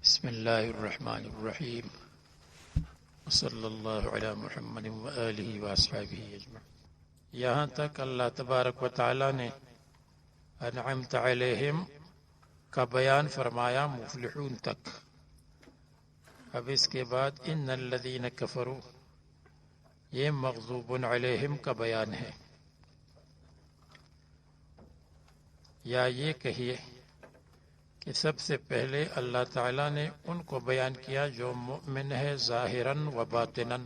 بسم اللہ الرحمن الرحیم صلی اللہ علی محمد وآلہ واصحابہ اجمعین۔ یہاں تک اللہ تبارک و تعالی نے انعمت علیہم کا بیان فرمایا مفلحون تک۔ اب اس کے بعد ان الذین کفروا، یہ مغضوب علیہم کا بیان ہے، یا یہ کہیے کہ سب سے پہلے اللہ تعالیٰ نے ان کو بیان کیا جو مؤمن ہے ظاہراً و باطناً۔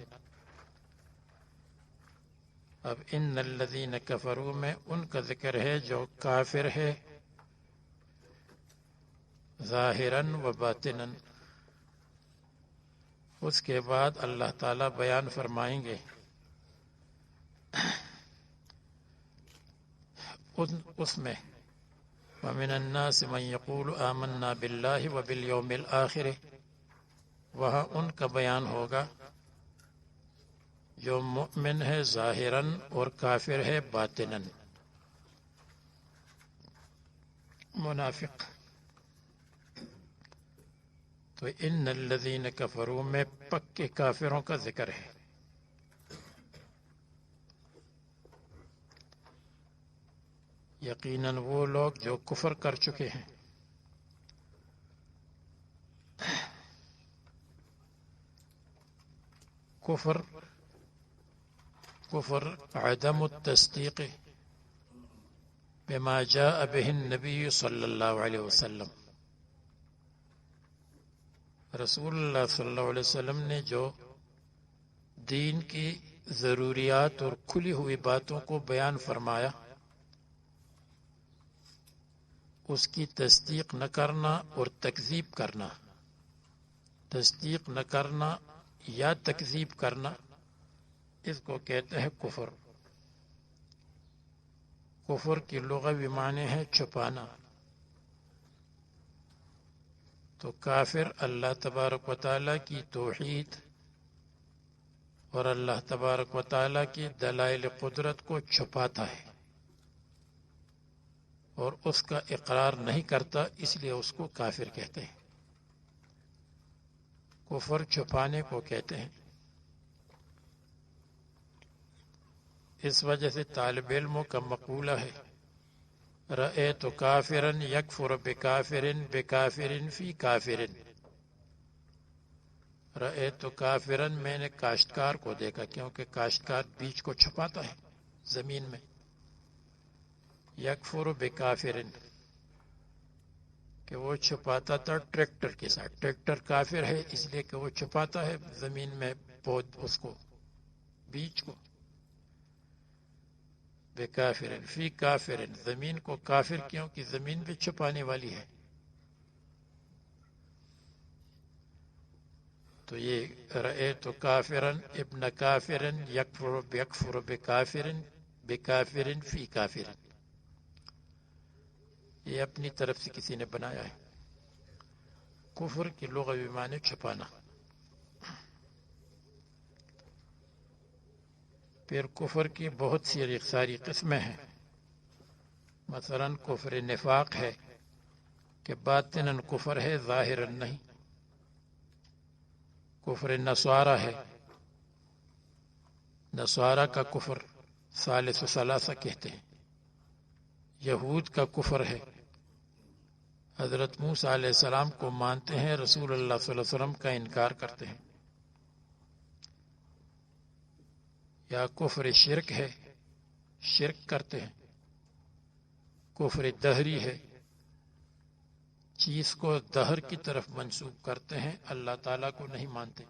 اب ان الذین کفروا میں ان کا ذکر ہے جو کافر ہے ظاہراً و باطناً۔ اس کے بعد اللہ تعالیٰ بیان فرمائیں گے اس میں وَمِنَ النَّاسِ مَن يَقُولُ آمَنَّا بِاللَّهِ وَبِالْيَوْمِ الْآخِرِ، وہاں ان کا بیان ہوگا جو مؤمن ہے ظاہراً اور کافر ہے باطناً۔ منافق تو ان الذین کفروا میں پکے کافروں کا ذکر ہے۔ یقیناً وہ لوگ جو کفر کر چکے ہیں۔ کفر عدم التصدیق بما جاء به النبی صلی اللہ علیہ وسلم، رسول اللہ صلی اللہ علیہ وسلم نے جو دین کی ضروریات اور کھلی ہوئی باتوں کو بیان فرمایا، اس کی تصدیق نہ کرنا اور تکذیب کرنا، تصدیق نہ کرنا یا تکذیب کرنا، اس کو کہتے ہیں کفر۔ کفر کی لغوی معنی ہے چھپانا۔ تو کافر اللہ تبارک و تعالیٰ کی توحید اور اللہ تبارک و تعالیٰ کی دلائل قدرت کو چھپاتا ہے اور اس کا اقرار نہیں کرتا، اس لیے اس کو کافر کہتے ہیں۔ کفر چھپانے کو کہتے ہیں۔ اس وجہ سے طالب علموں کا مقولہ ہے رأیت کافرا یکفر بکافر بکافر فی کافر۔ رأیت کافرا، میں نے کاشتکار کو دیکھا، کیونکہ کاشتکار بیج کو چھپاتا ہے زمین میں۔ یکفر بکافر کہ وہ چھپاتا تھا ٹریکٹر کے ساتھ۔ ٹریکٹر کافر ہے اس لیے کہ وہ چھپاتا ہے زمین میں اس کو، بیج کو۔ بکافر فی کافر، زمین کو کافر کیوں کہ زمین بھی چھپانے والی ہے۔ تو یہ رأیت کافرا ابن کافر یکفر بکافر بکافر فی کافر، یہ اپنی طرف سے کسی نے بنایا ہے۔ کفر کی لغوی معنی چھپانا۔ پھر کفر کی بہت ساری قسمیں ہیں۔ مثلا کفر نفاق ہے کہ باطناً کفر ہے ظاہراً نہیں۔ کفر نصارہ ہے، نصارہ کا کفر ثالث ثلاثہ کہتے ہیں۔ یہود کا کفر ہے، حضرت موسیٰ علیہ السلام کو مانتے ہیں، رسول اللہ صلی اللہ علیہ وسلم کا انکار کرتے ہیں۔ یا کفر شرک ہے، شرک کرتے ہیں۔ کفر دہری ہے، چیز کو دہر کی طرف منسوب کرتے ہیں، اللہ تعالیٰ کو نہیں مانتے۔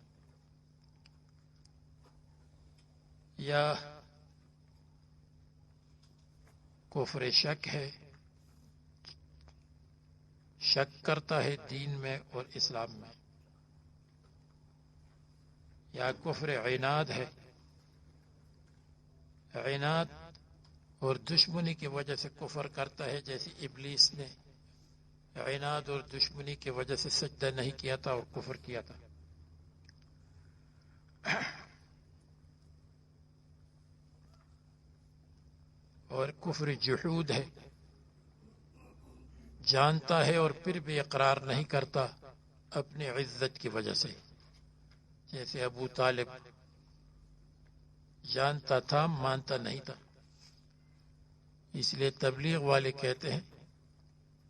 یا کفر شک ہے، شک کرتا ہے دین میں اور اسلام میں۔ یا کفر عناد ہے، عناد اور دشمنی کی وجہ سے کفر کرتا ہے، جیسے ابلیس نے عناد اور دشمنی کی وجہ سے سجدہ نہیں کیا تھا اور کفر کیا تھا۔ اور کفر جحود ہے، جانتا ہے اور پھر بھی اقرار نہیں کرتا اپنی عزت کی وجہ سے، جیسے ابو طالب جانتا تھا مانتا نہیں تھا. اس لیے تبلیغ والے کہتے ہیں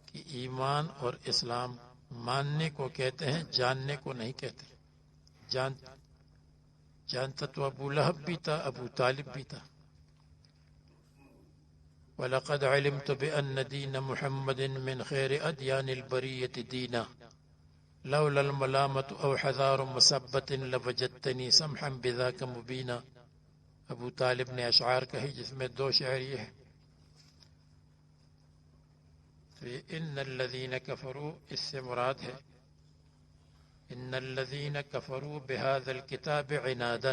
کہ ایمان اور اسلام ماننے کو کہتے ہیں، جاننے کو نہیں کہتے. جانتا تو ابو لہب بھی تھا، ابو طالب بھی تھا. وَلَقَدْ عَلِمْتُ بِأَنَّ دِينَ مُحَمَّدٍ مِّنْ خَيْرِ أَدْيَانِ الْبَرِيَّةِ دِينًا لولا الملامة أو حذار مسبة لوجدتني سمحا بذاك مبینا. ابو طالب نے اشعار کہی جس میں دو شعر یہ ہے. تو یہ ان الذین کفروا اس سے مراد ہے ان الذین کفروا بهذا الكتاب عنادا،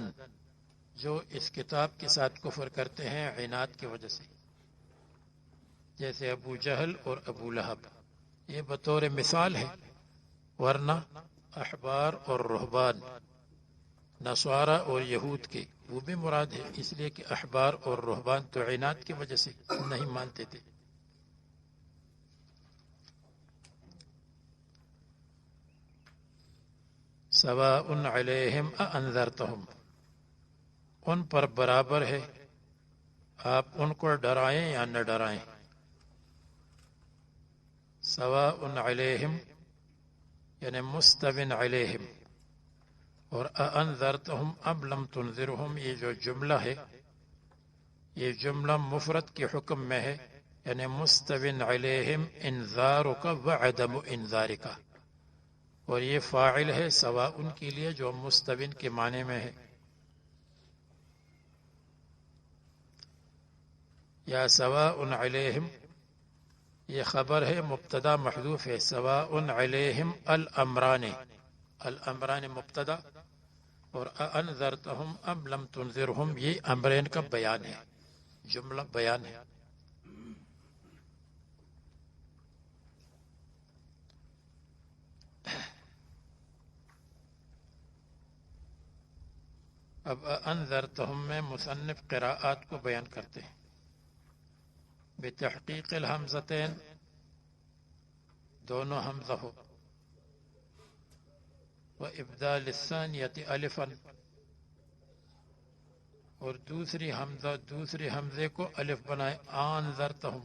جو اس کتاب کے ساتھ کفر کرتے ہیں عناد کی وجہ سے، جیسے ابو جہل اور ابو لہب. یہ بطور مثال ہے، ورنہ احبار اور رہبان نصارہ اور یہود کے وہ بھی مراد ہے، اس لیے کہ احبار اور رہبان تو عناد کی وجہ سے نہیں مانتے تھے. سواء علیہم اانذرتہم، ان پر برابر ہے آپ ان کو ڈرائیں یا نہ ڈرائیں. سواء علیہم یعنی مستوٍ علیہم، اور اانذرتہم ام لم تنذرہم، یہ جو جملہ ہے یہ جملہ مفرد کے حکم میں ہے، یعنی مستوٍ علیہم انذارک وعدم انذارک، اور یہ فاعل ہے سواء کے لیے جو مستوٍ کے معنی میں ہے. یا سواء علیہم یہ خبر ہے مبتدا محذوف ہے. سواء علیہم الامران، الامران مبتدا، اور انذرتہم ام لم تنذرہم یہ امرین کا بیان ہے، جملہ بیان ہے. اب انذرتہم میں مصنف قراءات کو بیان کرتے ہیں. بتحقیق الحمزتین، دونوں حمزہ ہو، و ابدال الثانیت الفا، اور دوسری حمزے کو الف بنائے انذرتہم.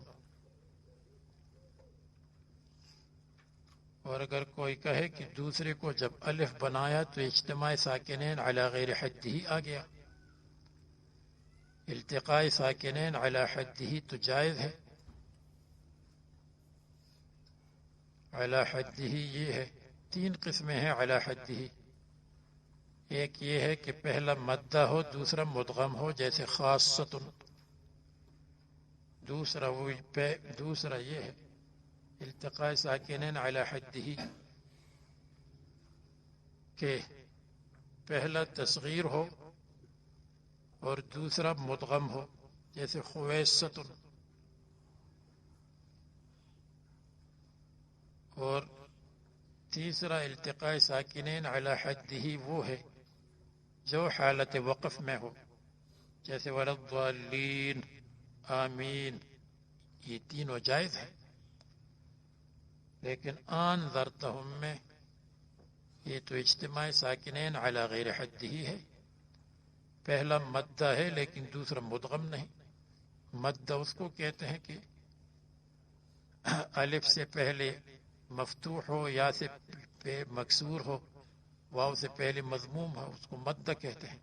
اور اگر کوئی کہے کہ دوسرے کو جب الف بنایا تو اجتماع ساکنین علی غیر حد ہی آ گیا. التقاء ساکنین علی حد ہی تو جائز ہے. علی حد ہی یہ ہے، تین قسمیں ہیں علی حد ہی. ایک یہ ہے کہ پہلا مدہ ہو دوسرا مدغم ہو، جیسے خاصۃ. دوسرا یہ ہے التقاء ساکنین علی حد ہی کہ پہلا تصغیر ہو اور دوسرا مدغم ہو، جیسے خویصۃ. اور تیسرا التقاء ساکنین علی حد ہی وہ ہے جو حالت وقف میں ہو، جیسے وللضالین، آمین. یہ تینوں جائز ہے، لیکن انذرتہم میں یہ تو اجتماع ساکنین علی غیر حد ہی ہے. پہلا مدہ ہے لیکن دوسرا مدغم نہیں. مدہ اس کو کہتے ہیں کہ الف سے پہلے مفتوح ہو، یا سے مکسور ہو، واو سے پہلے مضموم ہو، اس کو مدہ کہتے ہیں.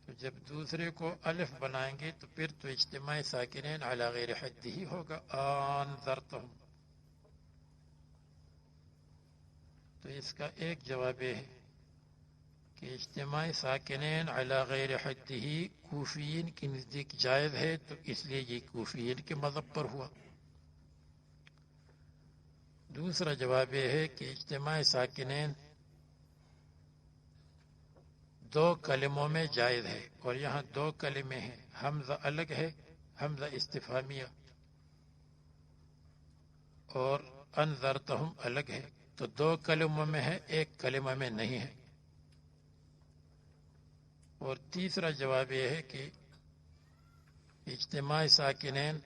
تو جب دوسرے کو الف بنائیں گے تو پھر تو اجتماع ساکنین علی غیر حد ہی ہوگا. انذرتہم. تو اس کا ایک جواب یہ ہے کہ اجتماع ساکنین علی غیر حد ہی کوفیین کی نزدیک جائز ہے، تو اس لیے یہ کوفیین کے مذہب پر ہوا. دوسرا جواب یہ ہے کہ اجتماع ساکنین دو کلموں میں جائز ہے، اور یہاں دو کلمے ہیں، حمزہ الگ ہے، حمزہ استفہامیہ، اور انذرتہم الگ ہے. تو دو کلموں میں ہے، ایک کلمہ میں نہیں ہے. اور تیسرا جواب یہ ہے کہ اجتماع ساکنین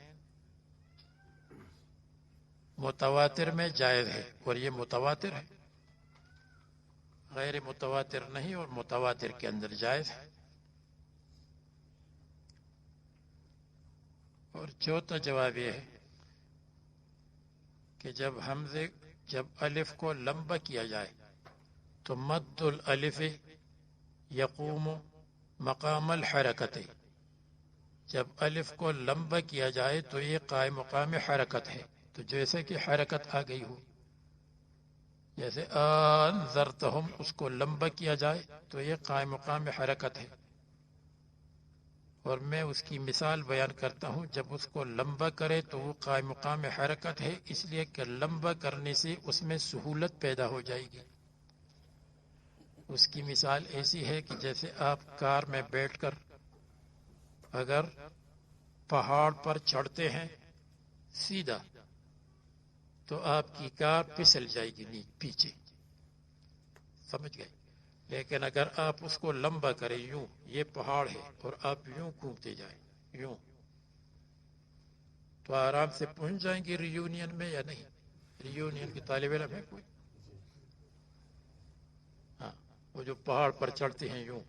متواتر میں جائز ہے، اور یہ متواتر ہے، غیر متواتر نہیں، اور متواتر کے اندر جائز ہے۔ اور چوتھا جواب یہ ہے کہ جب الف کو لمبا کیا جائے تو مد الالف یقوم مقام الحرکت، جب الف کو لمبا کیا جائے تو یہ قائم مقام حرکت ہے، تو جیسے کہ حرکت آ گئی ہو، جیسے انذرتہم، اس کو لمبا کیا جائے تو یہ قائم مقام حرکت ہے۔ اور میں اس کی مثال بیان کرتا ہوں، جب اس کو لمبا کرے تو وہ قائم مقام حرکت ہے، اس لیے کہ لمبا کرنے سے اس میں سہولت پیدا ہو جائے گی۔ اس کی مثال ایسی ہے کہ جیسے آپ کار میں بیٹھ کر اگر پہاڑ پر چڑھتے ہیں سیدھا تو آپ کی کار پھسل جائے گی پیچھے، سمجھ گئے؟ لیکن اگر آپ اس کو لمبا کریں، یوں، یہ پہاڑ ہے اور آپ یوں گھومتے جائیں، یوں، تو آرام سے پہنچ جائیں گے ریونین میں یا نہیں؟ ریونین کے طالب علم ہے کوئی؟ ہاں، وہ جو پہاڑ پر چڑھتے ہیں یوں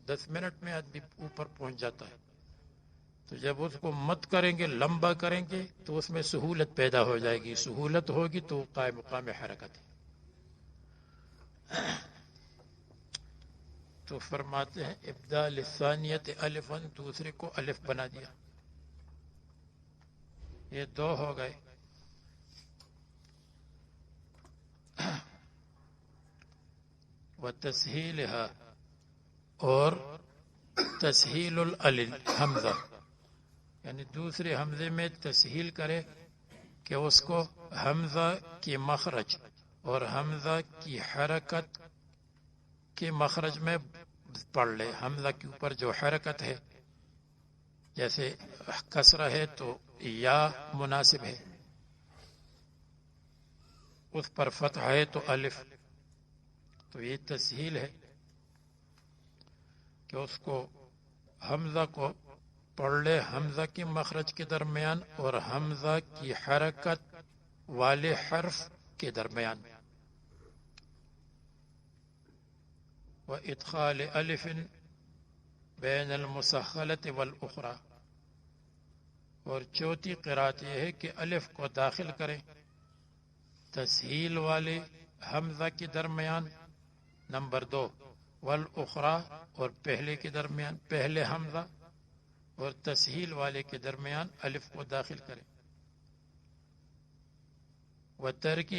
10 منٹ میں آدمی اوپر پہنچ جاتا ہے۔ تو جب اس کو مت کریں گے، لمبا کریں گے، تو اس میں سہولت پیدا ہو جائے گی، سہولت ہوگی تو قائم مقام حرکت ہے۔ تو فرماتے ہیں ابدال الثانیت الفن، دوسرے کو الف بنا دیا، یہ دو ہو گئے۔ وتسہیلها، اور تسہیل الحمزہ، یعنی دوسرے حمزے میں تسہیل کرے کہ اس کو حمزہ کی مخرج اور حمزہ کی حرکت کے مخرج میں پڑھ لے۔ حمزہ کے اوپر جو حرکت ہے، جیسے کسرہ ہے تو یا مناسب ہے، اس پر فتح ہے تو الف، تو یہ تسہیل ہے کہ اس کو حمزہ کو پڑھ لے حمزہ کے مخرج کے درمیان اور حمزہ کی حرکت والے حرف کے درمیان۔ وَإِدْخَالِ أَلِفٍ بین المسخلۃ والأخرى، اور چوتھی قرات یہ ہے کہ الف کو داخل کریں تسہیل والے حمزہ کے درمیان، نمبر 2 والأخرى، اور پہلے کے درمیان، پہلے حمزہ اور تسہیل والے کے درمیان الف کو داخل کریں۔ وترک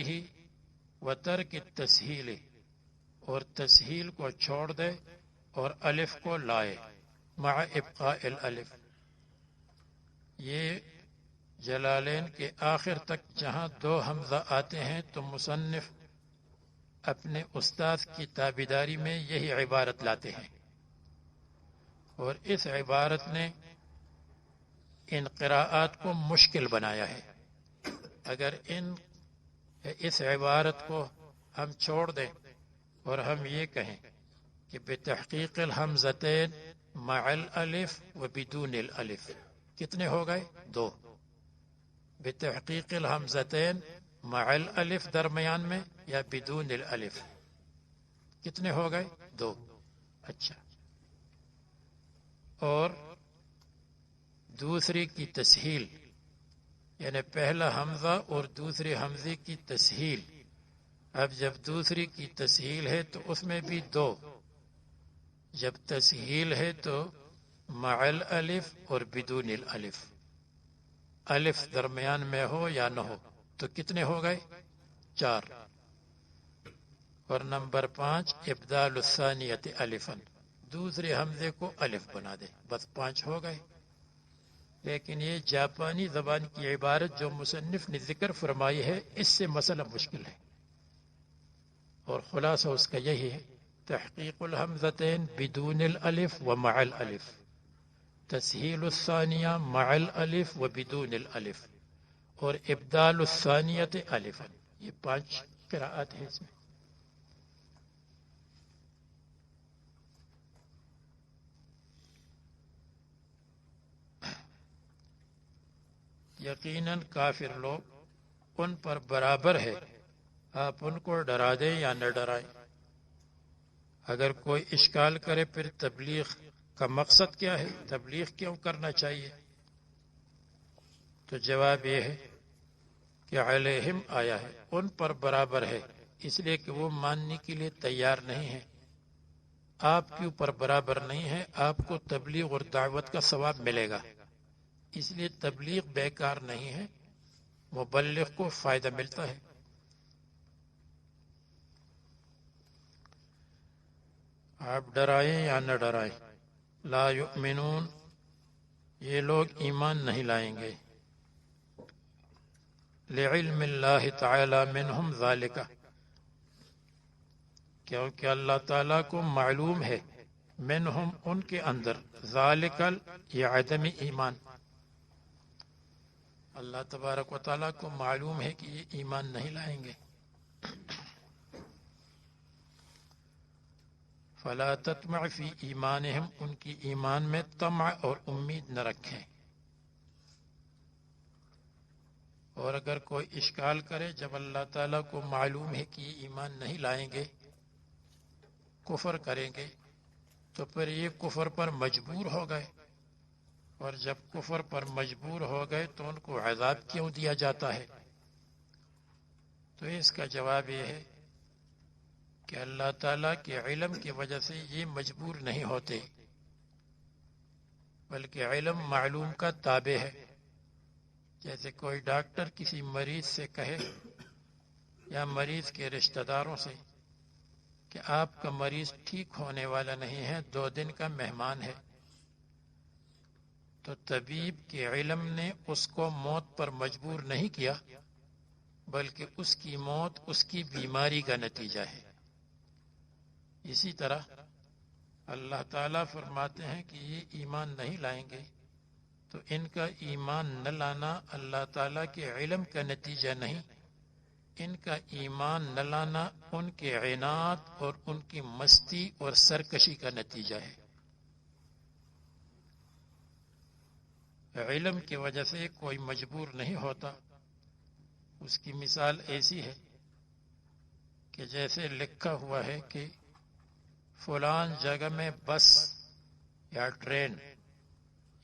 التسہیل، اور تسہیل کو چھوڑ دے اور الف کو لائے، مع ابقاء الالف، یہ جلالین کے آخر تک جہاں دو حمزہ آتے ہیں تو مصنف اپنے استاد کی تابعداری میں یہی عبارت لاتے ہیں، اور اس عبارت نے ان قراءات کو مشکل بنایا ہے۔ اگر اس عبارت کو ہم چھوڑ دیں اور ہم یہ کہیں کہ بتحقیق الحمزتین مع الالف و بدون الالف، کتنے ہو گئے؟ 2۔ بتحقیق الحمزتین مع الالف درمیان میں یا بدون الالف، کتنے ہو گئے؟ 2۔ اچھا، اور دوسری کی تسہیل، یعنی پہلا حمزہ اور دوسرے حمزے کی تسہیل، اب جب دوسری کی تسہیل ہے تو اس میں بھی 2، جب تسہیل ہے تو مع الالف اور بدون الالف، الف درمیان میں ہو یا نہ ہو، تو کتنے ہو گئے؟ 4۔ اور نمبر 5 ابدال الثانیت الفن، دوسرے حمزے کو الف بنا دے، بس 5 ہو گئے۔ لیکن یہ جاپانی زبان کی عبارت جو مصنف نے ذکر فرمائی ہے، اس سے مسئلہ مشکل ہے، اور خلاصہ اس کا یہی ہے، تحقیق الحمزتین بدون الالف و مع الالف، تسہیل الثانیہ مع الالف و بدون الالف، اور ابدال الثانیت الفا، یہ 5 قراءات ہیں اس میں۔ یقیناً کافر لوگ ان پر برابر ہے، آپ ان کو ڈرا دیں یا نہ ڈرائیں۔ اگر کوئی اشکال کرے پھر تبلیغ کا مقصد کیا ہے، تبلیغ کیوں کرنا چاہیے، تو جواب یہ ہے کہ علیہم آیا ہے، ان پر برابر ہے، اس لیے کہ وہ ماننے کے لیے تیار نہیں ہے۔ آپ کے اوپر برابر نہیں ہے، آپ کو تبلیغ اور دعوت کا ثواب ملے گا، اس لیے تبلیغ بیکار نہیں ہے، مبلغ کو فائدہ ملتا ہے۔ آپ ڈرائیں یا نہ ڈرائیں، لا یؤمنون، یہ لوگ ایمان نہیں لائیں گے، لعلم اللہ تعالی منہم ذالک، کیونکہ اللہ تعالیٰ کو معلوم ہے، منہم ان کے اندر، ذالک یہ عدم ایمان، اللہ تبارک و تعالیٰ کو معلوم ہے کہ یہ ایمان نہیں لائیں گے۔ فلا تطمع فی ایمانہم، ان کی ایمان میں طمع اور امید نہ رکھیں۔ اور اگر کوئی اشکال کرے، جب اللہ تعالیٰ کو معلوم ہے کہ یہ ایمان نہیں لائیں گے، کفر کریں گے، تو پھر یہ کفر پر مجبور ہو گئے، اور جب کفر پر مجبور ہو گئے تو ان کو عذاب کیوں دیا جاتا ہے؟ تو اس کا جواب یہ ہے کہ اللہ تعالیٰ کے علم کی وجہ سے یہ مجبور نہیں ہوتے، بلکہ علم معلوم کا تابع ہے۔ جیسے کوئی ڈاکٹر کسی مریض سے کہے یا مریض کے رشتہ داروں سے کہ آپ کا مریض ٹھیک ہونے والا نہیں ہے، 2 دن کا مہمان ہے، تو طبیب کے علم نے اس کو موت پر مجبور نہیں کیا، بلکہ اس کی موت اس کی بیماری کا نتیجہ ہے۔ اسی طرح اللہ تعالیٰ فرماتے ہیں کہ یہ ایمان نہیں لائیں گے، تو ان کا ایمان نہ لانا اللہ تعالیٰ کے علم کا نتیجہ نہیں، ان کا ایمان نہ لانا ان کے عناد اور ان کی مستی اور سرکشی کا نتیجہ ہے۔ علم کی وجہ سے کوئی مجبور نہیں ہوتا۔ اس کی مثال ایسی ہے کہ جیسے لکھا ہوا ہے کہ فلان جگہ میں بس یا ٹرین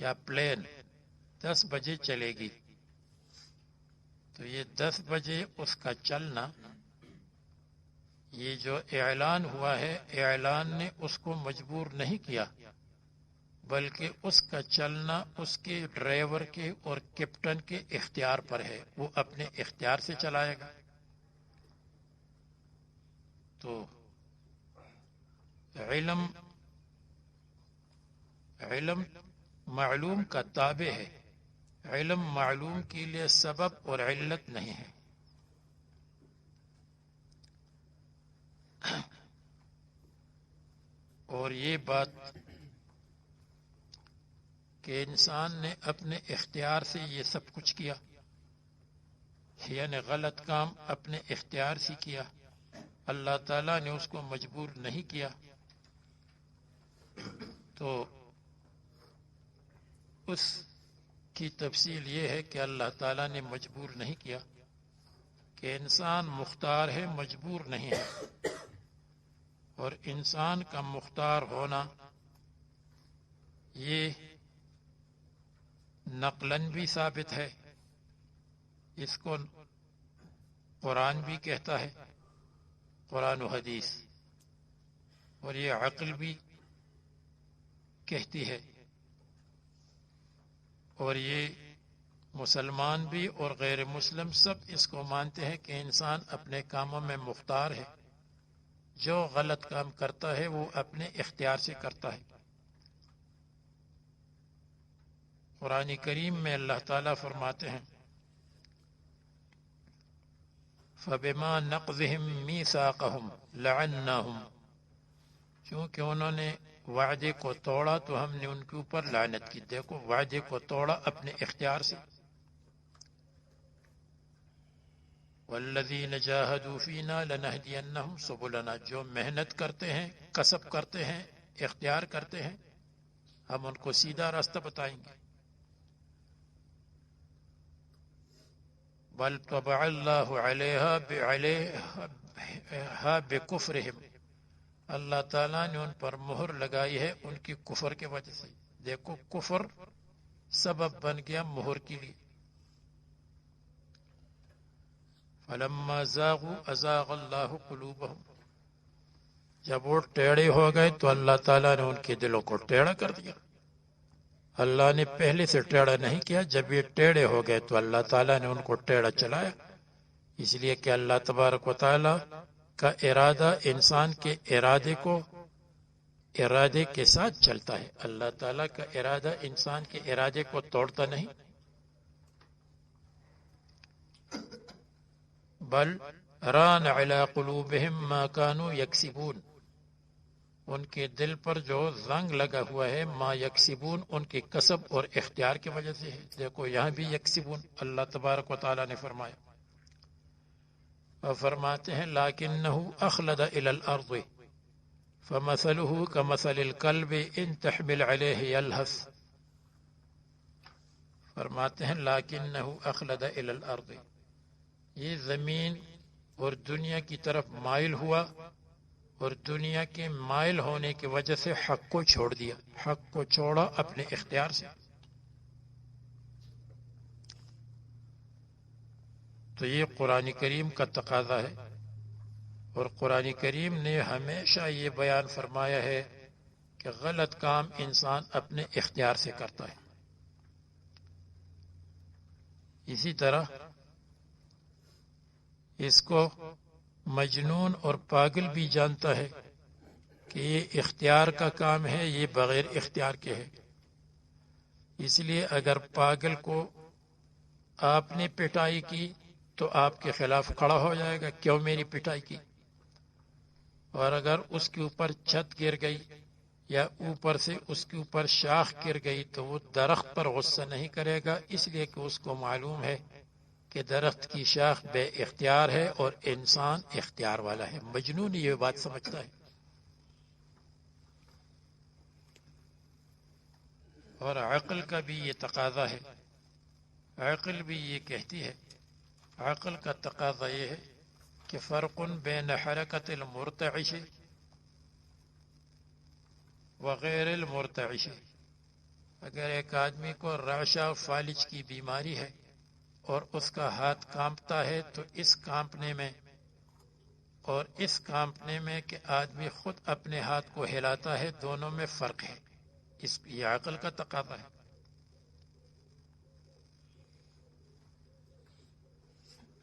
یا پلین 10 بجے چلے گی، تو یہ 10 بجے اس کا چلنا، یہ جو اعلان ہوا ہے، اعلان نے اس کو مجبور نہیں کیا، بلکہ اس کا چلنا اس کے ڈرائیور کے اور کیپٹن کے اختیار پر ہے، وہ اپنے اختیار سے چلائے گا۔ تو علم معلوم کا تابع ہے، علم معلوم کے لیے سبب اور علت نہیں ہے۔ اور یہ بات کہ انسان نے اپنے اختیار سے یہ سب کچھ کیا، یعنی غلط کام اپنے اختیار سے کیا، اللہ تعالیٰ نے اس کو مجبور نہیں کیا، تو اس کی تفصیل یہ ہے کہ اللہ تعالیٰ نے مجبور نہیں کیا، کہ انسان مختار ہے، مجبور نہیں ہے۔ اور انسان کا مختار ہونا یہ نقلاً بھی ثابت ہے، اس کو قرآن بھی کہتا ہے، قرآن و حدیث، اور یہ عقل بھی کہتی ہے، اور یہ مسلمان بھی اور غیر مسلم سب اس کو مانتے ہیں کہ انسان اپنے کاموں میں مختار ہے، جو غلط کام کرتا ہے وہ اپنے اختیار سے کرتا ہے۔ قرآن کریم میں اللہ تعالیٰ فرماتے ہیں فَبِمَا نَقْضِهِمْ مِيثَاقَهُمْ لَعَنَّاهُمْ، چونکہ انہوں نے وعدے کو توڑا تو ہم نے ان کے اوپر لعنت کی۔ دیکھو، وعدے کو توڑا اپنے اختیار سے۔ وَالَّذِينَ جَاهَدُوا فِينَا لَنَهْدِيَنَّهُمْ سُبُلَنَا، جو محنت کرتے ہیں، کسب کرتے ہیں، اختیار کرتے ہیں، ہم ان کو سیدھا راستہ بتائیں گے۔ بل طبع اللہ علیہا بکفرہم، اللہ تعالیٰ نے ان پر مہر لگائی ہے ان کی کفر کے وجہ سے. دیکھو کفر سبب بن گیا مہر کے لیے. فلما زاغوا ازاغ اللہ قلوبہم، جب وہ ٹیڑے ہو گئے تو اللہ تعالیٰ نے ان کے دلوں کو ٹیڑھا کر دیا. اللہ نے پہلے سے ٹیڑھا نہیں کیا، جب یہ ٹیڑے ہو گئے تو اللہ تعالیٰ نے ان کو ٹیڑھا چلایا. اس لیے کہ اللہ تبارک و تعالیٰ کا ارادہ انسان کے ارادے کے ساتھ چلتا ہے. اللہ تعالیٰ کا ارادہ انسان کے ارادے کو توڑتا نہیں. بل ران علی قلوبہم ما کانوا یکسبون، ان کے دل پر جو زنگ لگا ہوا ہے ما یکسبون، ان کے کسب اور اختیار کی وجہ سے ہے. دیکھو یہاں بھی یکسبون اللہ تبارک و تعالیٰ نے فرمایا. اور فرماتے ہیں لکنہ اخلد الی الارض فمثلہ کمثل الکلب ان تحمل علیہ یلہث. فرماتے ہیں لکنہ اخلد الی الارض، یہ زمین اور دنیا کی طرف مائل ہوا، اور دنیا کے مائل ہونے کی وجہ سے حق کو چھوڑ دیا، حق کو چھوڑا اپنے اختیار سے. تو یہ قرآن کریم کا تقاضا ہے. اور قرآن کریم نے ہمیشہ یہ بیان فرمایا ہے کہ غلط کام انسان اپنے اختیار سے کرتا ہے. اسی طرح اس کو مجنون اور پاگل بھی جانتا ہے کہ یہ اختیار کا کام ہے، یہ بغیر اختیار کے ہے. اس لیے اگر پاگل کو آپ نے پٹائی کی تو آپ کے خلاف کھڑا ہو جائے گا، کیوں میری پٹائی کی. اور اگر اس کے اوپر چھت گر گئی یا اوپر سے اس کے اوپر شاخ گر گئی تو وہ درخت پر غصہ نہیں کرے گا، اس لیے کہ اس کو معلوم ہے کہ درخت کی شاخ بے اختیار ہے اور انسان اختیار والا ہے. مجنون یہ بات سمجھتا ہے. اور عقل کا بھی یہ تقاضا ہے، عقل بھی یہ کہتی ہے، عقل کا تقاضا یہ ہے کہ فرق بین حرکت المرتعش وغیر المرتعش. اگر ایک آدمی کو رعشہ فالج کی بیماری ہے اور اس کا ہاتھ کانپتا ہے تو اس کانپنے میں اور اس کانپنے میں کہ آدمی خود اپنے ہاتھ کو ہلاتا ہے، دونوں میں فرق ہے. یہ عقل کا تقاضا ہے.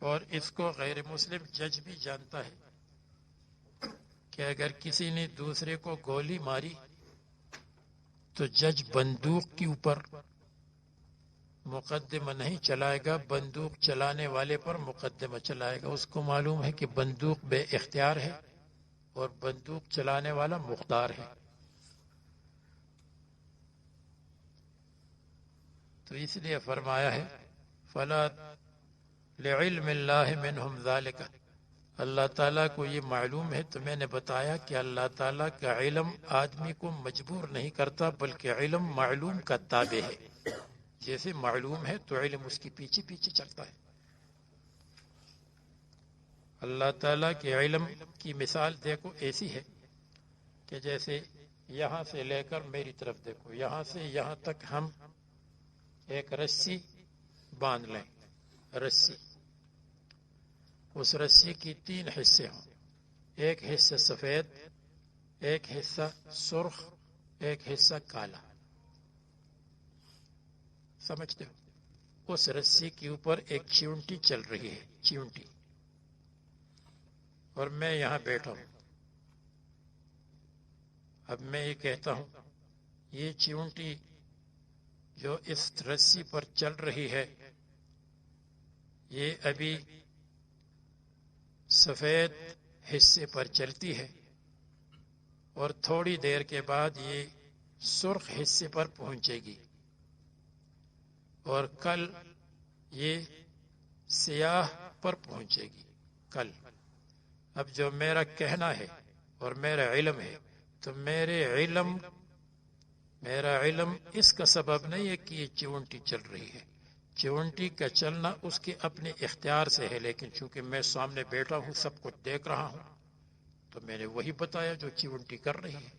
اور اس کو غیر مسلم جج بھی جانتا ہے کہ اگر کسی نے دوسرے کو گولی ماری تو جج بندوق کے اوپر مقدمہ نہیں چلائے گا، بندوق چلانے والے پر مقدمہ چلائے گا. اس کو معلوم ہے کہ بندوق بے اختیار ہے اور بندوق چلانے والا مختار ہے. تو اس لیے فرمایا ہے فلا لعلم اللہ منہم ذالک، اللہ تعالیٰ کو یہ معلوم ہے. تو میں نے بتایا کہ اللہ تعالیٰ کا علم آدمی کو مجبور نہیں کرتا، بلکہ علم معلوم کا تابع ہے. جیسے معلوم ہے تو علم اس کی پیچھے پیچھے چلتا ہے. اللہ تعالیٰ کے علم کی مثال دیکھو ایسی ہے کہ جیسے یہاں سے لے کر میری طرف دیکھو، یہاں سے یہاں تک ہم ایک رسی باندھ لیں، رسی، اس رسی کی 3 حصے ہوں، ایک حصہ سفید، ایک حصہ سرخ، ایک حصہ کالا. سمجھتے ہو؟ اس رسی کے اوپر ایک چیونٹی چل رہی ہے، چیونٹی، اور میں یہاں بیٹھا ہوں. اب میں یہ کہتا ہوں یہ چیونٹی جو اس رسی پر چل رہی ہے یہ ابھی سفید حصے پر چلتی ہے اور تھوڑی دیر کے بعد یہ سرخ حصے پر پہنچے گی اور کل یہ سیاہ پر پہنچے گی. کل اب جو میرا کہنا ہے اور میرا علم ہے تو میرا علم اس کا سبب نہیں ہے کہ یہ چیونٹی چل رہی ہے. چونٹی کا چلنا اس کے اپنے اختیار سے ہے، لیکن چونکہ میں سامنے بیٹھا ہوں، سب کچھ دیکھ رہا ہوں، تو میں نے وہی بتایا جو چونٹی کر رہی ہے۔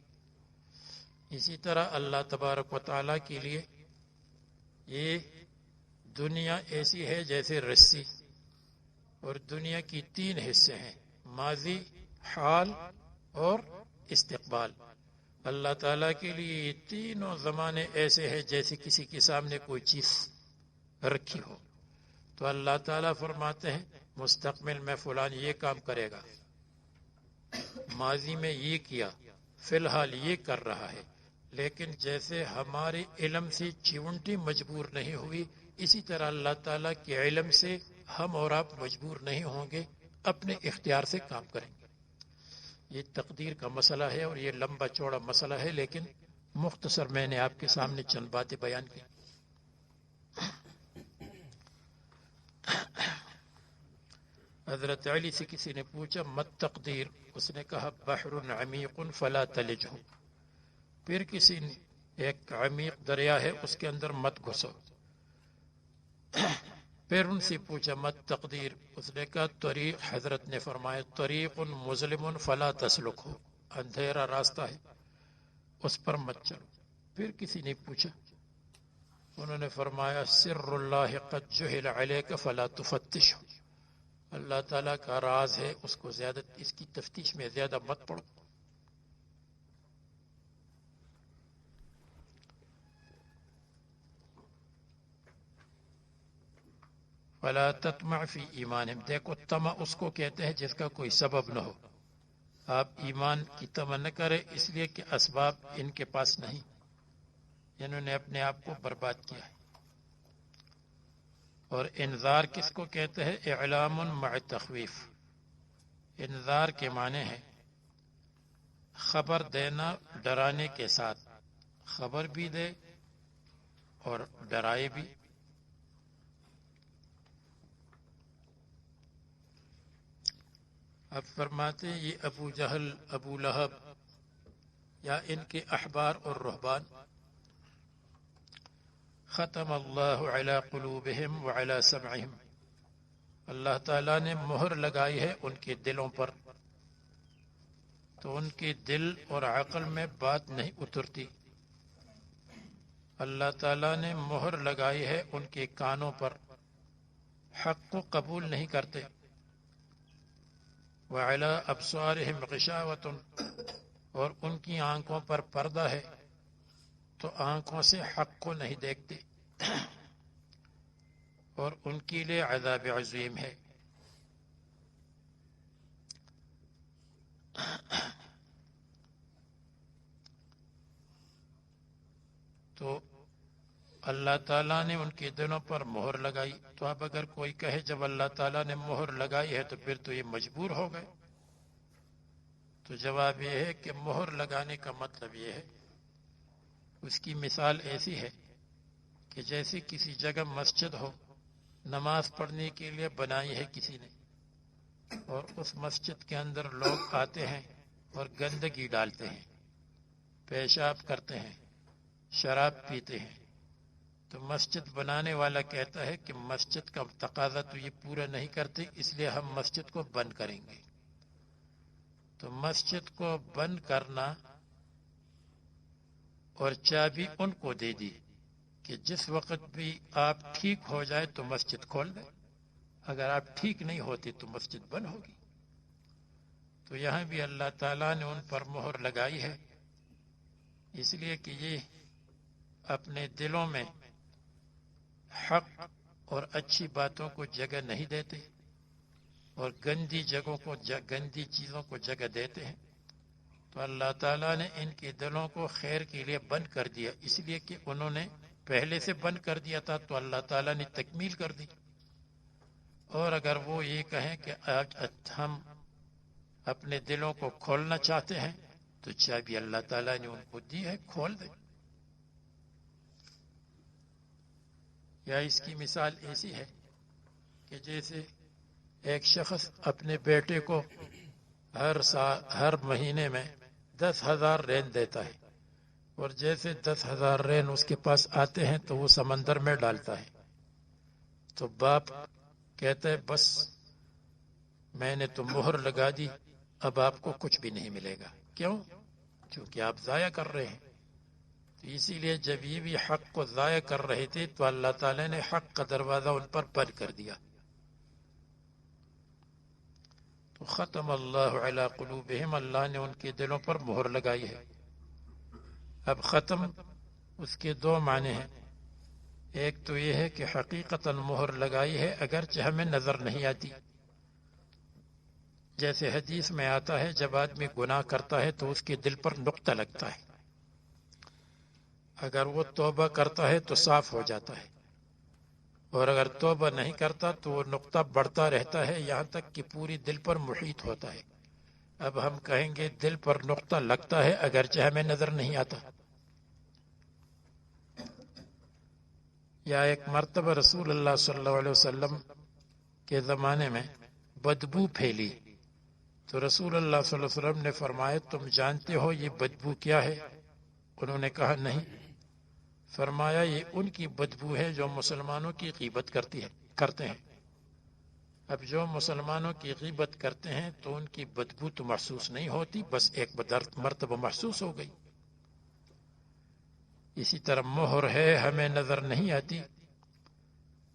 اسی طرح اللہ تبارک و تعالیٰ کے لیے یہ دنیا ایسی ہے جیسے رسی، اور دنیا کی 3 حصے ہیں، ماضی، حال اور استقبال۔ اللہ تعالیٰ کے لیے یہ تینوں زمانے ایسے ہیں جیسے کسی کے سامنے کوئی چیز رکھی ہو۔ تو اللہ تعالیٰ فرماتے ہیں مستقبل میں فلان یہ کام کرے گا، ماضی میں یہ کیا، فی الحال یہ کر رہا ہے۔ لیکن جیسے ہمارے علم سے چیونٹی مجبور نہیں ہوئی، اسی طرح اللہ تعالیٰ کے علم سے ہم اور آپ مجبور نہیں ہوں گے، اپنے اختیار سے کام کریں گے۔ یہ تقدیر کا مسئلہ ہے اور یہ لمبا چوڑا مسئلہ ہے، لیکن مختصر میں نے آپ کے سامنے چند باتیں بیان کی۔ حضرت علی سے کسی نے پوچھا مت تقدیر، اس نے کہا بحر عمیق فلا تلجہ، پھر کسی نے ایک عمیق دریا ہے اس کے اندر مت گھسو، پھر ان سے پوچھا مت تقدیر، اس نے کہا طریق، حضرت نے فرمایا طریق مظلم فلا تسلکہ، اندھیرا راستہ ہے اس پر مت چلو۔ پھر کسی نے پوچھا، انہوں نے فرمایا سر اللہ قد جہل علیک فلا تفتشہ، اللہ تعالیٰ کا راز ہے، اس کو زیادہ، اس کی تفتیش میں زیادہ مت پڑو۔ فلا تطمع فی ایمانہم، دیکھو طمع اس کو کہتے ہیں جس کا کوئی سبب نہ ہو۔ آپ ایمان کی طمع نہ کریں اس لیے کہ اسباب ان کے پاس نہیں، انہوں نے اپنے آپ کو برباد کیا ہے۔ اور انذار کس کو کہتے ہیں؟ اعلام مع تخویف، انذار کے معنی ہے خبر دینا ڈرانے کے ساتھ، خبر بھی دے اور ڈرائے بھی۔ اب فرماتے ہیں یہ ابو جہل، ابو لہب یا ان کے احبار اور رہبان، ختم اللہ علی قلوبہم وعلی سمعہم، اللہ تعالیٰ نے مہر لگائی ہے ان کے دلوں پر، تو ان کے دل اور عقل میں بات نہیں اترتی۔ اللہ تعالیٰ نے مہر لگائی ہے ان کے کانوں پر، حق کو قبول نہیں کرتے۔ وعلی ابصارہم غشاوۃ، اور ان کی آنکھوں پر پردہ ہے، تو آنکھوں سے حق کو نہیں دیکھتے، اور ان کے لیے عذاب عظیم ہے۔ تو اللہ تعالیٰ نے ان کے دلوں پر مہر لگائی، تو اب اگر کوئی کہے جب اللہ تعالیٰ نے مہر لگائی ہے تو پھر تو یہ مجبور ہو گئے، تو جواب یہ ہے کہ مہر لگانے کا مطلب یہ ہے، اس کی مثال ایسی ہے کہ جیسے کسی جگہ مسجد ہو، نماز پڑھنے کے لیے بنائی ہے کسی نے، اور اس مسجد کے اندر لوگ آتے ہیں اور گندگی ڈالتے ہیں، پیشاب کرتے ہیں، شراب پیتے ہیں، تو مسجد بنانے والا کہتا ہے کہ مسجد کا تقاضا تو یہ پورا نہیں کرتے، اس لیے ہم مسجد کو بند کریں گے۔ تو مسجد کو بند کرنا اور چابی ان کو دے دی کہ جس وقت بھی آپ ٹھیک ہو جائے تو مسجد کھول دیں، اگر آپ ٹھیک نہیں ہوتے تو مسجد بند ہوگی۔ تو یہاں بھی اللہ تعالیٰ نے ان پر مہر لگائی ہے، اس لیے کہ یہ اپنے دلوں میں حق اور اچھی باتوں کو جگہ نہیں دیتے، اور گندی جگہوں کو، گندی چیزوں کو جگہ دیتے ہیں۔ تو اللہ تعالیٰ نے ان کے دلوں کو خیر کے لیے بند کر دیا، اس لیے کہ انہوں نے پہلے سے بند کر دیا تھا، تو اللہ تعالیٰ نے تکمیل کر دی۔ اور اگر وہ یہ کہیں کہ آج ہم اپنے دلوں کو کھولنا چاہتے ہیں، تو چابی اللہ تعالیٰ نے ان کو دی ہے، کھول دیں۔ یا اس کی مثال ایسی ہے کہ جیسے ایک شخص اپنے بیٹے کو ہر مہینے میں 10,000 رین دیتا ہے، اور جیسے 10,000 رین اس کے پاس آتے ہیں تو وہ سمندر میں ڈالتا ہے، تو باپ کہتا ہے بس میں نے تو مہر لگا دی، اب آپ کو کچھ بھی نہیں ملے گا۔ کیوں؟ کیونکہ آپ ضائع کر رہے ہیں۔ تو اسی لیے جب یہ بھی حق کو ضائع کر رہے تھے تو اللہ تعالیٰ نے حق کا دروازہ ان پر بند کر دیا۔ تو ختم اللہ علی قلوبہم، اللہ نے ان کے دلوں پر مہر لگائی ہے۔ اب ختم اس کے دو معنی ہیں، ایک تو یہ ہے کہ حقیقتاً مہر لگائی ہے اگرچہ ہمیں نظر نہیں آتی، جیسے حدیث میں آتا ہے جب آدمی گناہ کرتا ہے تو اس کے دل پر نقطہ لگتا ہے، اگر وہ توبہ کرتا ہے تو صاف ہو جاتا ہے، اور اگر توبہ نہیں کرتا تو وہ نقطہ بڑھتا رہتا ہے یہاں تک کہ پوری دل پر محیط ہوتا ہے۔ اب ہم کہیں گے دل پر نقطہ لگتا ہے اگرچہ ہمیں نظر نہیں آتا۔ یا ایک مرتبہ رسول اللہ صلی اللہ علیہ وسلم کے زمانے میں بدبو پھیلی تو رسول اللہ صلی اللہ علیہ وسلم نے فرمایا تم جانتے ہو یہ بدبو کیا ہے؟ انہوں نے کہا نہیں۔ فرمایا یہ ان کی بدبو ہے جو مسلمانوں کی غیبت کرتے ہیں۔ اب جو مسلمانوں کی غیبت کرتے ہیں تو ان کی بدبو تو محسوس نہیں ہوتی، بس ایک مرتبہ محسوس ہو گئی۔ اسی طرح مہر ہے ہمیں نظر نہیں آتی،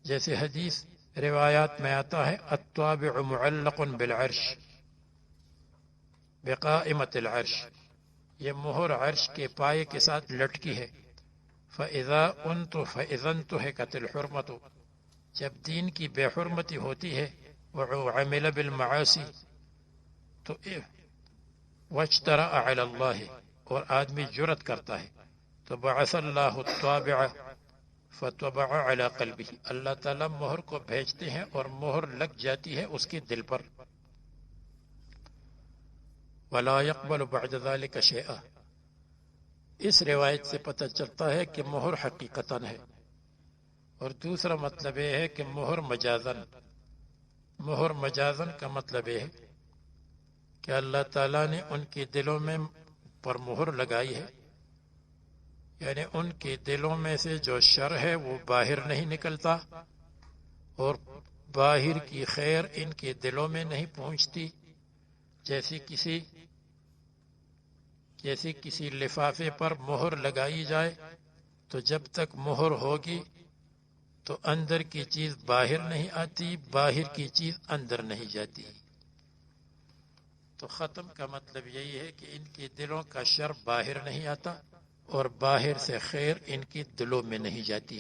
جیسے حدیث روایات میں آتا ہے الطابع معلق بالعرش بقائمۃ العرش، یہ مہر عرش کے پائے کے ساتھ لٹکی ہے۔ فَإِذَا انْتُهِكَتِ الْحُرْمَةُ، جب دین کی بے حرمتی ہوتی ہے، وَعَمِلَ بِالْمَعَاصِي تو وَاجْتَرَأَ عَلَى اللَّهِ اور آدمی جرت کرتا ہے تو بَعَثَ اللَّهُ الطَّابِعَ فَطَبَعَ عَلَى قَلْبِهِ، اللہ تعالیٰ مہر کو بھیجتے ہیں اور مہر لگ جاتی ہے اس کے دل پر۔ وَلَا يَقْبَلُ بَعْدَ ذَلِكَ شَيْئًا، اس روایت سے پتہ چلتا ہے کہ مہر حقیقتاً ہے۔ اور دوسرا مطلب یہ ہے کہ مہر مجازن کا مطلب یہ ہے کہ اللہ تعالیٰ نے ان کے دلوں میں پر مہر لگائی ہے، یعنی ان کے دلوں میں سے جو شر ہے وہ باہر نہیں نکلتا اور باہر کی خیر ان کے دلوں میں نہیں پہنچتی، جیسے کسی لفافے پر مہر لگائی جائے تو جب تک مہر ہوگی تو اندر کی چیز باہر نہیں آتی، باہر کی چیز اندر نہیں جاتی۔ تو ختم کا مطلب یہی ہے کہ ان کے دلوں کا شر باہر نہیں آتا اور باہر سے خیر ان کے دلوں میں نہیں جاتی،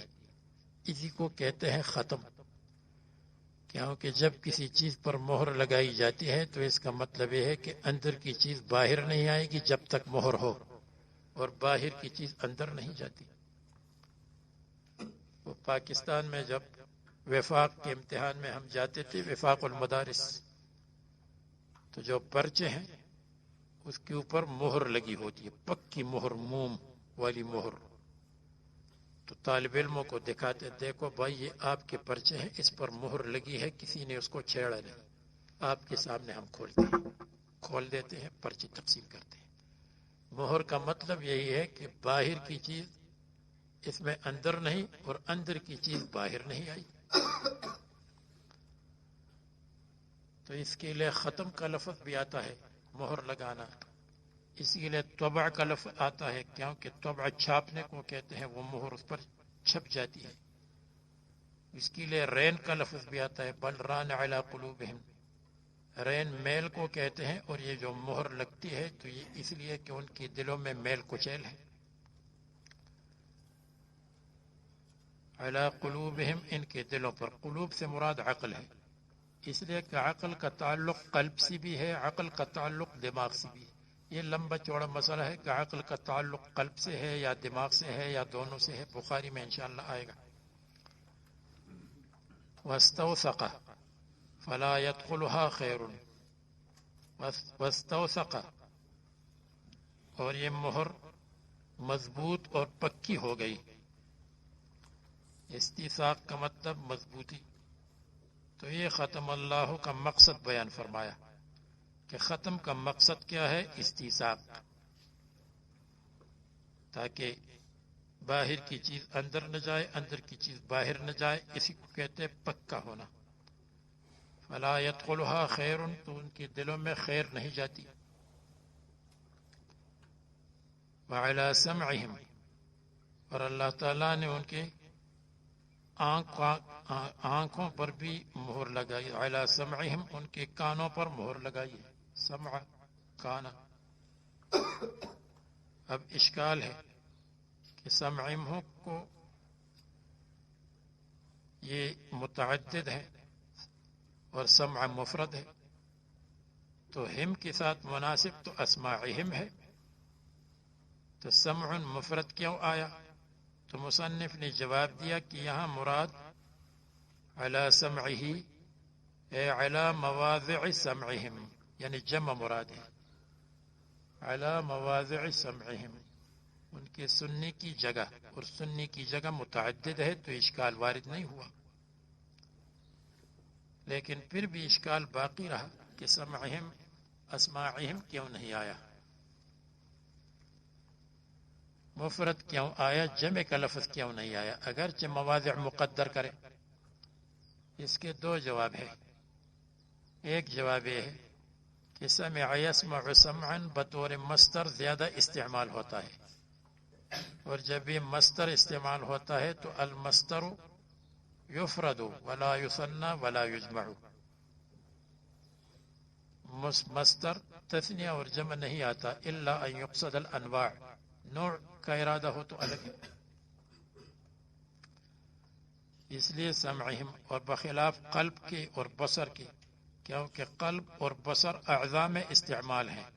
اسی کو کہتے ہیں ختم۔ کیونکہ جب کسی چیز پر مہر لگائی جاتی ہے تو اس کا مطلب یہ ہے کہ اندر کی چیز باہر نہیں آئے گی جب تک مہر ہو، اور باہر کی چیز اندر نہیں جاتی۔ وہ پاکستان میں جب وفاق کے امتحان میں ہم جاتے تھے، وفاق المدارس، تو جو پرچے ہیں اس کے اوپر مہر لگی ہوتی ہے، پکی مہر، موم والی مہر، تو طالب علموں کو دکھاتے دیکھو بھائی یہ آپ کے پرچے ہیں، اس پر مہر لگی ہے، کسی نے اس کو چھیڑا نہیں، آپ کے سامنے ہم کھول دیتے ہیں، پرچے تقسیم کرتے ہیں۔ مہر کا مطلب یہی ہے کہ باہر کی چیز اس میں اندر نہیں اور اندر کی چیز باہر نہیں آئی۔ تو اس کے لیے ختم کا لفظ بھی آتا ہے، مہر لگانا۔ اسی لیے طبع کا لفظ آتا ہے، کیونکہ طبع چھاپنے کو کہتے ہیں، وہ مہر اس پر چھپ جاتی ہے۔ اس کے لیے رین کا لفظ بھی آتا ہے، بل ران علی قلوبہم، رین میل کو کہتے ہیں، اور یہ جو مہر لگتی ہے تو یہ اس لیے کہ ان کے دلوں میں میل کچیل ہے۔ علی قلوبہم، ان کے دلوں پر، قلوب سے مراد عقل ہے، اس لیے کہ عقل کا تعلق قلب سے بھی ہے، عقل کا تعلق دماغ سے بھی ہے۔ یہ لمبا چوڑا مسئلہ ہے کہ عقل کا تعلق قلب سے ہے یا دماغ سے ہے یا دونوں سے ہے، بخاری میں انشاءاللہ آئے گا۔ واستوثق فلا يدخلها خیر، واستوثق، اور یہ مہر مضبوط اور پکی ہو گئی۔ استیثاق کا مطلب مضبوطی۔ تو یہ ختم اللہ کا مقصد بیان فرمایا کہ ختم کا مقصد کیا ہے؟ استیثاق، تاکہ باہر کی چیز اندر نہ جائے، اندر کی چیز باہر نہ جائے، اسی کو کہتے ہیں پکا ہونا. فلا يدخلها خیر، تو ان کے دلوں میں خیر نہیں جاتی. وعلى سمعهم، اور اللہ تعالیٰ نے ان کے آنکھوں پر بھی مہر لگائی. علی سمعہم، ان کے کانوں پر مہر لگائی. سمع کانا. اب اشکال ہے کہ سمعہم کو یہ متعدد ہے اور سمع مفرد ہے، تو ہم کے ساتھ مناسب تو اسماعہم ہے، تو سمع مفرد کیوں آیا؟ تو مصنف نے جواب دیا کہ یہاں مراد علی سمعہ اے علی مواضع سمعہم، یعنی جمع مراد ہے. علی مواضع سمعہم، ان کے سننے کی جگہ، اور سننے کی جگہ متعدد ہے تو اشکال وارد نہیں ہوا. لیکن پھر بھی اشکال باقی رہا کہ سمعہم اسماعہم کیوں نہیں آیا، مفرد کیوں آیا، جمع کا لفظ کیوں نہیں آیا اگرچہ مواضع مقدر کرے؟ اس کے دو جواب ہیں. ایک جواب یہ ہے کہ سمع یسمع سمعا بطور مصدر زیادہ استعمال ہوتا ہے، اور جب یہ مصدر استعمال ہوتا ہے تو المصدر یفرد ولا یثنى ولا یجمع. مصدر تثنیہ اور جمع نہیں آتا الا ان یقصد الانواع، نوع کا ارادہ ہو تو الگ ہے. اس لیے سمعہم، اور بخلاف قلب کے اور بصر کے، کیونکہ قلب اور بصر اعضاء میں استعمال ہیں،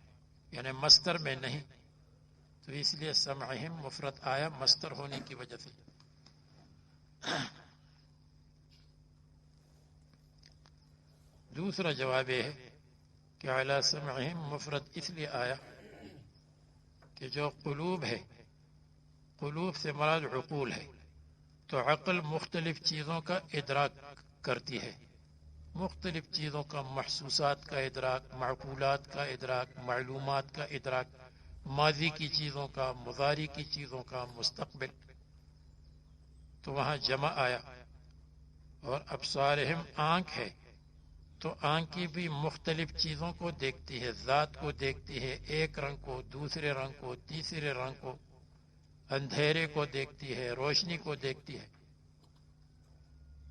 یعنی مصدر میں نہیں، تو اس لیے سمعہم مفرد آیا مصدر ہونے کی وجہ سے. دوسرا جواب یہ ہے کہ علی سمعہم مفرد اس لیے آیا کہ جو قلوب ہے، قلوب سے مراد عقول ہے، تو عقل مختلف چیزوں کا ادراک کرتی ہے، مختلف چیزوں کا، محسوسات کا ادراک، معقولات کا ادراک، معلومات کا ادراک، ماضی کی چیزوں کا، مضاری کی چیزوں کا، مستقبل. تو وہاں جمع آیا. اور ابصارہم آنکھ ہے، تو آنکھیں بھی مختلف چیزوں کو دیکھتی ہے، ذات کو دیکھتی ہے، ایک رنگ کو، دوسرے رنگ کو، تیسرے رنگ کو، اندھیرے کو دیکھتی ہے، روشنی کو دیکھتی ہے،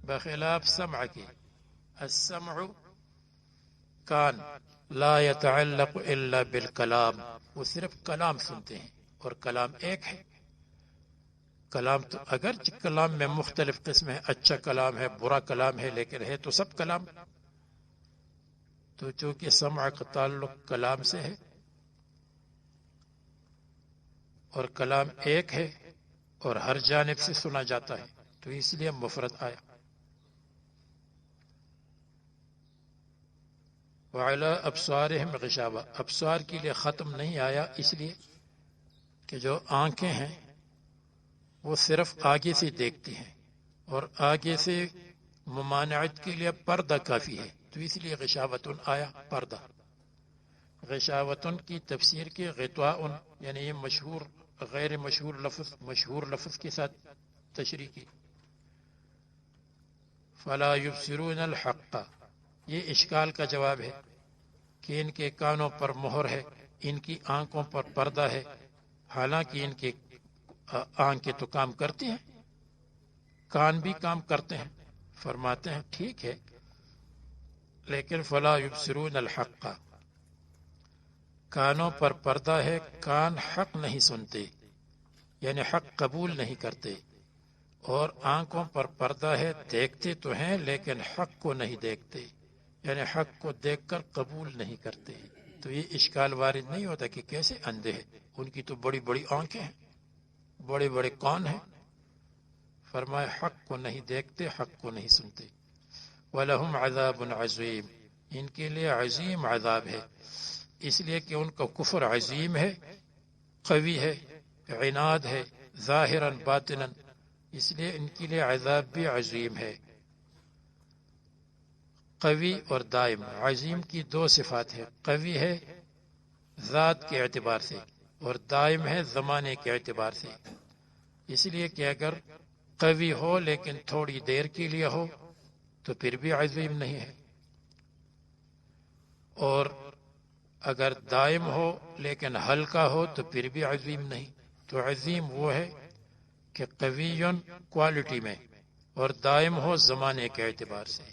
بخلاف سمع کے. السمع کان لا يتعلق الا بالکلام، وہ صرف کلام سنتے ہیں، اور کلام ایک ہے. کلام تو اگرچہ کلام میں مختلف قسم ہے، اچھا کلام ہے، برا کلام ہے، لیکن ہے تو سب کلام. تو چونکہ سمع کا تعلق کلام سے ہے اور کلام ایک ہے اور ہر جانب سے سنا جاتا ہے، تو اس لیے مفرد آیا. وعلی ابصارہم غشاوہ، ابصار کے لیے ختم نہیں آیا اس لیے کہ جو آنکھیں ہیں وہ صرف آگے سے دیکھتی ہیں، اور آگے سے ممانعت کے لیے پردہ کافی ہے، تو اس لیے غشاوتن آیا، پردہ. غشاوتن کی تفسیر کے غطاء، یعنی یہ مشہور غیر مشہور لفظ مشہور لفظ کے ساتھ تشریح کی. فلا یبصرون الحق، یہ اشکال کا جواب ہے کہ ان کے کانوں پر مہر ہے، ان کی آنکھوں پر پردہ ہے، حالانکہ ان کے آنکھیں تو کام کرتی ہیں، کان بھی کام کرتے ہیں. فرماتے ہیں ٹھیک ہے، لیکن فلا یبصرون الحق، کانوں پر پردہ ہے، کان حق نہیں سنتے، یعنی حق قبول نہیں کرتے، اور آنکھوں پر پردہ ہے، دیکھتے تو ہیں لیکن حق کو نہیں دیکھتے، یعنی حق کو دیکھ کر قبول نہیں کرتے. تو یہ اشکال وارد نہیں ہوتا کہ کیسے اندھے ہیں، ان کی تو بڑی بڑی آنکھیں ہیں، بڑے بڑے کان ہیں. فرمائے حق کو نہیں دیکھتے، حق کو نہیں سنتے. وَلَهُمْ عَذَابٌ عَظِيمٌ، ان کے لیے عظیم عذاب ہے، اس لیے کہ ان کا کفر عظیم ہے، قوی ہے، عناد ہے، ظاہراً باطناً، اس لیے ان کے لیے عذاب بھی عظیم ہے. قوی اور دائم، عظیم کی دو صفات ہے، قوی ہے ذات کے اعتبار سے اور دائم ہے زمانے کے اعتبار سے. اس لیے کہ اگر قوی ہو لیکن تھوڑی دیر کے لیے ہو تو پھر بھی عظیم نہیں ہے، اور اگر دائم ہو لیکن ہلکا ہو تو پھر بھی عظیم نہیں۔ تو عظیم وہ ہے کہ قوی کوالٹی میں اور دائم ہو زمانے کے اعتبار سے۔